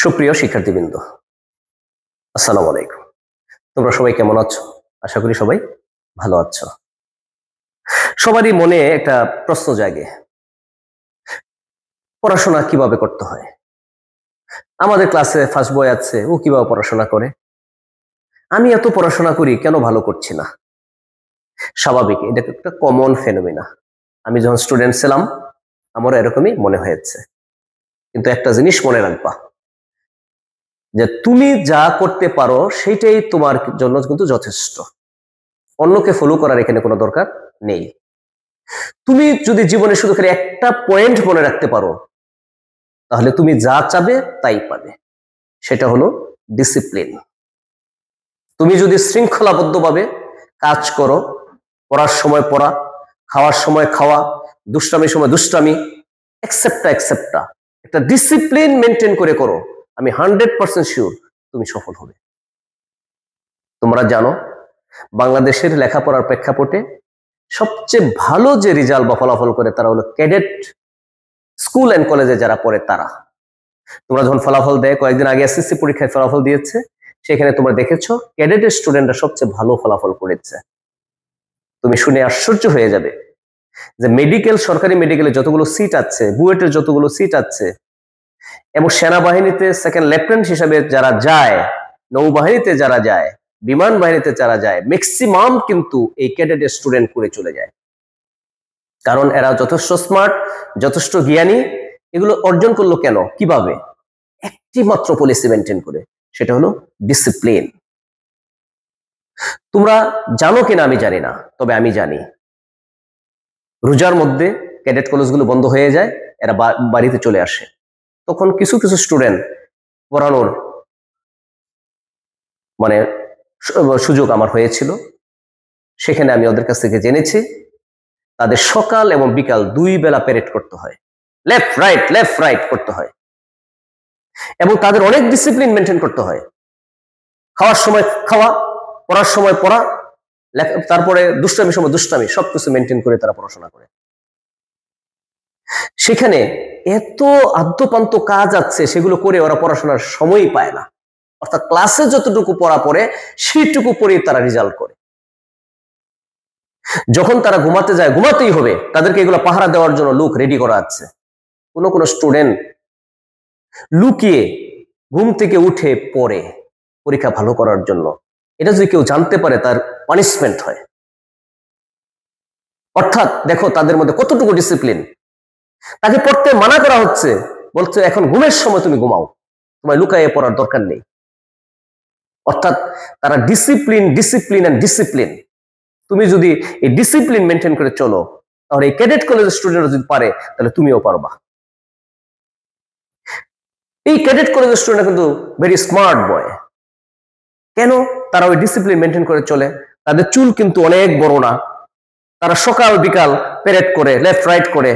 সুপ্রিয় শিক্ষার্থীবৃন্দ, আসসালামু আলাইকুম। তোমরা সবাই কেমন আছো? আশা করি সবাই ভালো আছো। সবারই মনে একটা প্রশ্ন জাগে, পড়াশোনা কিভাবে করতে হয়? আমাদের ক্লাসে ফার্স্ট বয় আছে, ও কিভাবে পড়াশোনা করে? আমি এত পড়াশোনা করি, কেন ভালো করছি না? স্বাভাবিক, এটা একটা কমন ফেনোমেনা। আমি যখন স্টুডেন্ট ছিলাম আমারও এরকমই মনে হয়েছে। কিন্তু একটা জিনিস মনে রাখবা, যে তুমি যা করতে পারো সেটাই তোমার জন্য কিন্তু যথেষ্ট। অন্যকে ফলো করার এখানে কোনো দরকার নেই। তুমি যদি জীবনে শুধু করে একটা পয়েন্ট মনে রাখতে পারো, তাহলে তুমি যা চাবে তাই পাবে। সেটা হলো ডিসিপ্লিন। তুমি যদি শৃঙ্খলাবদ্ধভাবে কাজ করো, পড়ার সময় পড়া, খাওয়ার সময় খাওয়া, দুষ্টামির সময় দুষ্টামি, একসেপ্টা একটা ডিসিপ্লিন মেনটেন করে করো, আমি 100% শিওর তুমি সফল হবে। তোমরা জানো, বাংলাদেশের লেখাপড়ার প্রেক্ষাপটে সবচেয়ে ভালো যে রেজাল্ট বা ফলাফল করে তারা হলো ক্যাডেট স্কুল এন্ড কলেজে যারা পড়ে তারা। তোমরা যখন ফলাফল দেয়, কয়েকদিন আগে এসএসসি পরীক্ষায় ফলাফল দিয়েছে, সেখানে তোমরা দেখেছো ক্যাডেটের স্টুডেন্টরা সবচেয়ে ভালো ফলাফল করেছে। তুমি শুনে আশ্চর্য হয়ে যাবে যে সরকারি মেডিকেলে যতগুলো সিট আছে, বুয়েটের যতগুলো সিট আছে, এবং সেনাবাহিনীতে সেকেন্ড লেফটেন্যান্ট হিসাবে যারা যায়, নৌবাহিনীতে যারা যায়, বিমান বাহিনীতে যারা যায়, ম্যাক্সিমাম কিন্তু এই ক্যাডেটের স্টুডেন্ট করে চলে যায়। কারণ এরা যথেষ্ট স্মার্ট, যথেষ্ট জ্ঞানী। এগুলো অর্জন করলো কেন, কিভাবে? একটি মাত্র পলিসি মেনটেন করে, সেটা হলো ডিসিপ্লিন। তোমরা জানো কিনা আমি জানি না, তবে আমি জানি রোজার মধ্যে ক্যাডেট কলেজগুলো বন্ধ হয়ে যায়, এরা বাড়িতে চলে আসে। তখন কিছু কিছু স্টুডেন্ট পড়ানোর মানে সুযোগ আমার হয়েছিল। সেখানে আমি ওদের কাছ থেকে জেনেছি তাদের সকাল এবং বিকাল 2 বেলা প্যারেড করতে হয়, লেফট রাইট করতে হয়, এবং তাদের অনেক ডিসিপ্লিন মেনটেন করতে হয়। খাওয়ার সময় খাওয়া, পড়ার সময় পড়া, তারপরে দুষ্টামির সময় দুষ্টামি, সবকিছু মেনটেন করে তারা পড়াশোনা করে। সেখানে এত আদ্যপান্ত কাজ আছে, সেগুলো করে ওরা পড়াশোনার সময়ই পায় না। অর্থাৎ ক্লাসে যতটুকু পড়া পড়ে সেইটুকু পড়েই তারা রেজাল্ট করে। যখন তারা ঘুমাতে যায়, ঘুমাতেই হবে, তাদেরকে এগুলো পাহারা দেওয়ার জন্য লোক রেডি করা আছে। কোন স্টুডেন্ট লুকিয়ে ঘুম থেকে উঠে পড়ে পরীক্ষা ভালো করার জন্য, এটা যদি কেউ জানতে পারে তার পানিশমেন্ট হয়। অর্থাৎ দেখো তাদের মধ্যে কতটুকু ডিসিপ্লিন। তাকে পড়তে মানা করা হচ্ছে, বলছে এখন ঘুমের সময় তুমি ঘুমাও, তোমায় লুকাইয়ে পড়ার দরকার নেই। অর্থাৎ তারা ডিসিপ্লিন। তুমি যদি এই ডিসিপ্লিন মেনটেন করে চলো, তাহলে এই ক্যাডেট কলেজের স্টুডেন্টরা যদি পারে, তাহলে তুমিও পারবা। এই ক্যাডেট কলেজের স্টুডেন্টরা কিন্তু ভেরি স্মার্ট বয়। কেন? তারা ওই ডিসিপ্লিন মেনটেন করে চলে। তাদের চুল কিন্তু অনেক বড় না, তারা সকাল বিকাল প্যারেড করে, লেফট রাইট করে,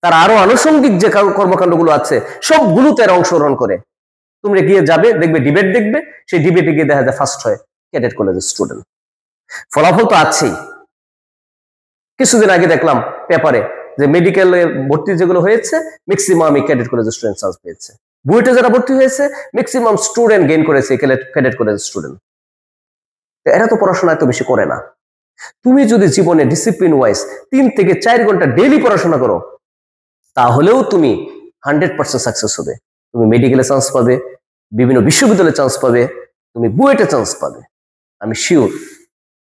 তারা আরো আনুষঙ্গিক যে কর্মকাণ্ডগুলো আছে সবগুলোতে অংশগ্রহণ করে। তোমরা গিয়ে যাবে, দেখবে ডিবেট, দেখবে সেই ডিবেটে গিয়ে দেখা যায় ফার্স্ট হয় ক্যাডেট কলেজের স্টুডেন্ট। ফলাফল তো আছেই। কিছুদিন আগে দেখলাম পেপারে যে মেডিকেলে ভর্তি যেগুলো হয়েছে, ম্যাক্সিমাম ক্যাডেট কলেজের স্টুডেন্ট চান্স পেয়েছে। বুয়েটে যারা ভর্তি হয়েছে, ম্যাক্সিমাম স্টুডেন্ট গেইন করেছে ক্যাডেট কলেজের স্টুডেন্ট। এরা তো পড়াশোনা এত বেশি করে না। তুমি যদি জীবনে ডিসিপ্লিন ওয়াইজ 3 থেকে 4 ঘন্টা ডেইলি পড়াশোনা করো, তাহলেও তুমি 100% সাকসেস হবে। তুমি মেডিকেলে চান্স পাবে, বিভিন্ন বিশ্ববিদ্যালয়ে চান্স পাবে, তুমি বুয়েটে চান্স পাবে, আমি শিওর।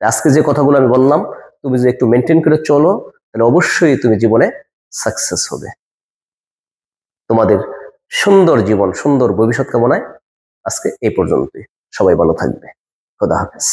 আজকে যে কথাগুলো আমি বললাম, তুমি যদি একটু মেনটেন করে চলো, তাহলে অবশ্যই তুমি জীবনে সাকসেস হবে। তোমাদের সুন্দর জীবন, সুন্দর ভবিষ্যৎ কামনায় আজকে এই পর্যন্তই। সবাই ভালো থাকবে। খোদা হাফেজ।